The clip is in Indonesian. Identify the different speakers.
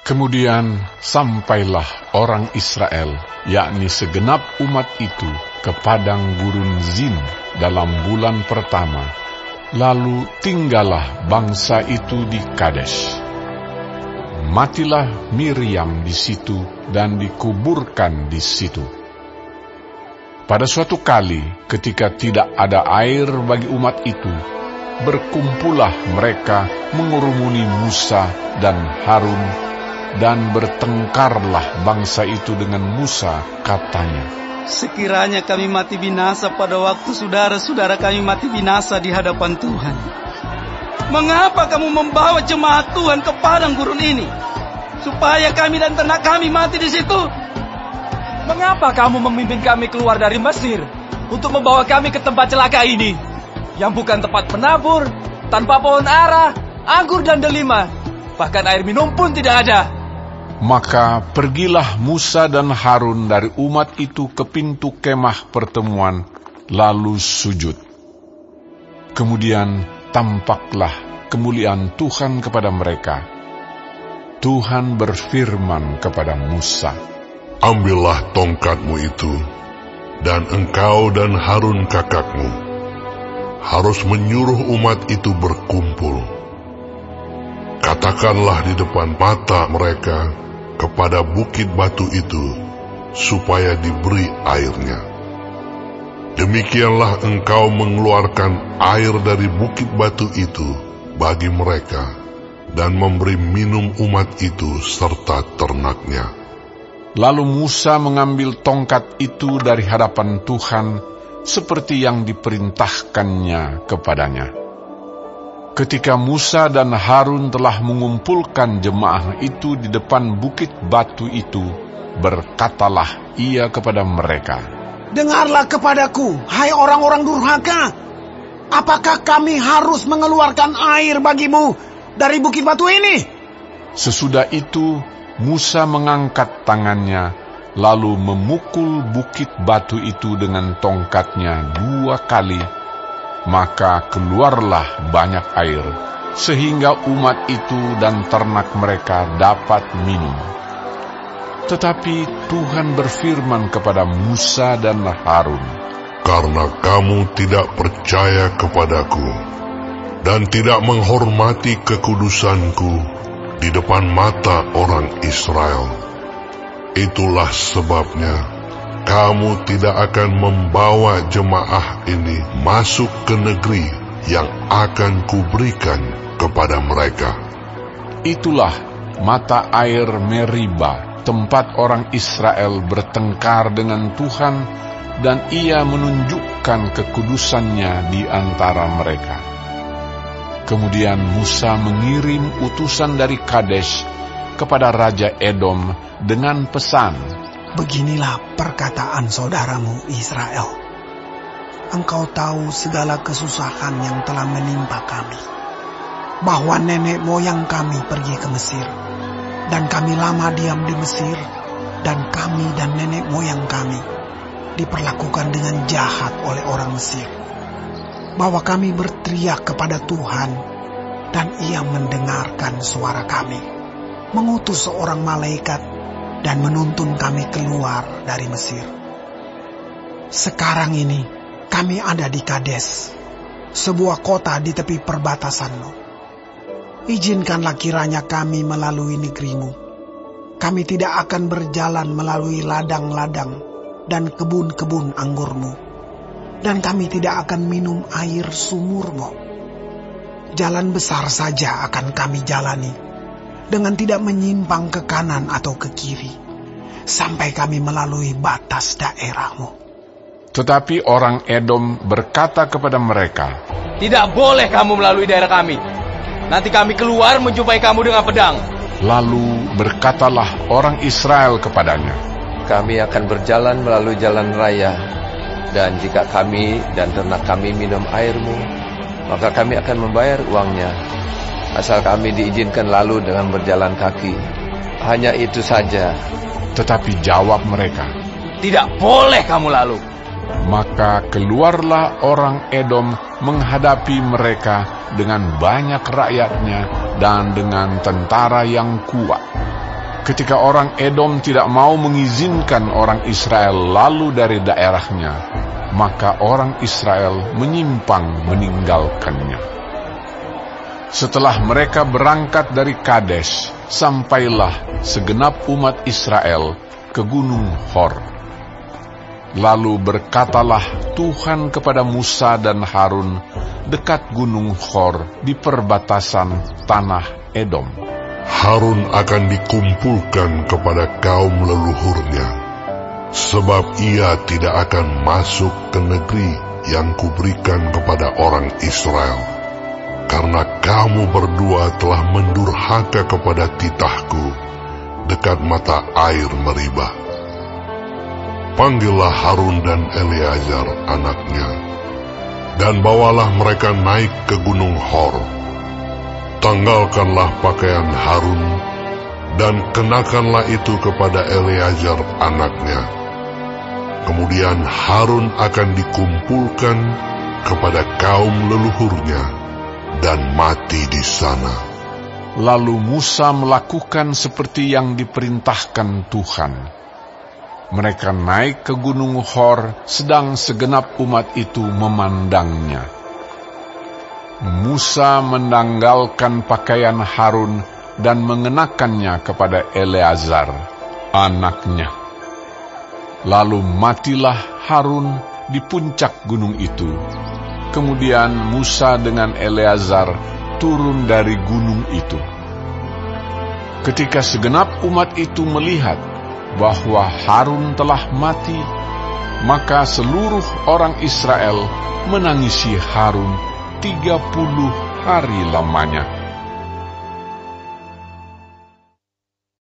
Speaker 1: Kemudian sampailah orang Israel, yakni segenap umat itu, ke padang gurun Zin dalam bulan pertama. Lalu tinggallah bangsa itu di Kadesh. Matilah Miriam di situ dan dikuburkan di situ. Pada suatu kali, ketika tidak ada air bagi umat itu, berkumpullah mereka mengurumuni Musa dan Harun, dan bertengkarlah bangsa itu dengan Musa, katanya,
Speaker 2: "Sekiranya kami mati binasa pada waktu saudara-saudara kami mati binasa di hadapan Tuhan, mengapa kamu membawa jemaat Tuhan ke padang gurun ini, supaya kami dan ternak kami mati di situ?
Speaker 3: Mengapa kamu memimpin kami keluar dari Mesir untuk membawa kami ke tempat celaka ini, yang bukan tempat penabur, tanpa pohon ara, anggur dan delima, bahkan air minum pun tidak ada?"
Speaker 1: Maka pergilah Musa dan Harun dari umat itu ke pintu kemah pertemuan, lalu sujud. Kemudian tampaklah kemuliaan Tuhan kepada mereka. Tuhan berfirman kepada Musa,
Speaker 4: "Ambillah tongkatmu itu, dan engkau dan Harun kakakmu harus menyuruh umat itu berkumpul. Katakanlah di depan mata mereka kepada bukit batu itu, supaya diberi airnya. Demikianlah engkau mengeluarkan air dari bukit batu itu bagi mereka, dan memberi minum umat itu serta ternaknya."
Speaker 1: Lalu Musa mengambil tongkat itu dari hadapan Tuhan, seperti yang diperintahkannya kepadanya. Ketika Musa dan Harun telah mengumpulkan jemaah itu di depan bukit batu itu, berkatalah ia kepada mereka,
Speaker 5: "Dengarlah kepadaku, hai orang-orang durhaka. Apakah kami harus mengeluarkan air bagimu dari bukit batu ini?"
Speaker 1: Sesudah itu Musa mengangkat tangannya, lalu memukul bukit batu itu dengan tongkatnya 2 kali. Maka keluarlah banyak air, sehingga umat itu dan ternak mereka dapat minum. Tetapi Tuhan berfirman kepada Musa dan Harun,
Speaker 4: "Karena kamu tidak percaya kepadaku, dan tidak menghormati kekudusanku di depan mata orang Israel, itulah sebabnya kamu tidak akan membawa jemaah ini masuk ke negeri yang akan kuberikan kepada mereka."
Speaker 1: Itulah mata air Meriba, tempat orang Israel bertengkar dengan Tuhan, dan ia menunjukkan kekudusannya di antara mereka. Kemudian Musa mengirim utusan dari Kadesh kepada Raja Edom dengan pesan,
Speaker 5: "Beginilah perkataan saudaramu Israel. Engkau tahu segala kesusahan yang telah menimpa kami, bahwa nenek moyang kami pergi ke Mesir, dan kami lama diam di Mesir, dan kami dan nenek moyang kami diperlakukan dengan jahat oleh orang Mesir, bahwa kami berteriak kepada Tuhan, dan Ia mendengarkan suara kami, mengutus seorang malaikat dan menuntun kami keluar dari Mesir. Sekarang ini kami ada di Kades, sebuah kota di tepi perbatasanmu. Izinkanlah kiranya kami melalui negerimu. Kami tidak akan berjalan melalui ladang-ladang dan kebun-kebun anggurmu, dan kami tidak akan minum air sumurmu. Jalan besar saja akan kami jalani, dengan tidak menyimpang ke kanan atau ke kiri, sampai kami melalui batas daerahmu."
Speaker 1: Tetapi orang Edom berkata kepada mereka,
Speaker 3: "Tidak boleh kamu melalui daerah kami. Nanti kami keluar menjumpai kamu dengan pedang."
Speaker 1: Lalu berkatalah orang Israel kepadanya,
Speaker 6: "Kami akan berjalan melalui jalan raya, dan jika kami dan ternak kami minum airmu, maka kami akan membayar uangnya, asal kami diizinkan lalu dengan berjalan kaki. Hanya itu saja."
Speaker 1: Tetapi jawab mereka,
Speaker 3: "Tidak boleh kamu lalu."
Speaker 1: Maka keluarlah orang Edom menghadapi mereka dengan banyak rakyatnya dan dengan tentara yang kuat. Ketika orang Edom tidak mau mengizinkan orang Israel lalu dari daerahnya, maka orang Israel menyimpang meninggalkannya. Setelah mereka berangkat dari Kades, sampailah segenap umat Israel ke Gunung Hor. Lalu berkatalah Tuhan kepada Musa dan Harun dekat Gunung Hor di perbatasan tanah Edom.
Speaker 4: Harun akan dikumpulkan kepada kaum leluhurnya, sebab ia tidak akan masuk ke negeri yang kuberikan kepada orang Israel, karena kamu berdua telah mendurhaka kepada titahku dekat mata air Meribah. Panggillah Harun dan Eleazar anaknya, dan bawalah mereka naik ke Gunung Hor. Tanggalkanlah pakaian Harun, dan kenakanlah itu kepada Eleazar anaknya. Kemudian Harun akan dikumpulkan kepada kaum leluhurnya, dan mati di sana.
Speaker 1: Lalu Musa melakukan seperti yang diperintahkan Tuhan. Mereka naik ke Gunung Hor, sedang segenap umat itu memandangnya. Musa menanggalkan pakaian Harun dan mengenakannya kepada Eleazar, anaknya. Lalu matilah Harun di puncak gunung itu. Kemudian Musa dengan Eleazar turun dari gunung itu. Ketika segenap umat itu melihat bahwa Harun telah mati, maka seluruh orang Israel menangisi Harun 30 hari lamanya.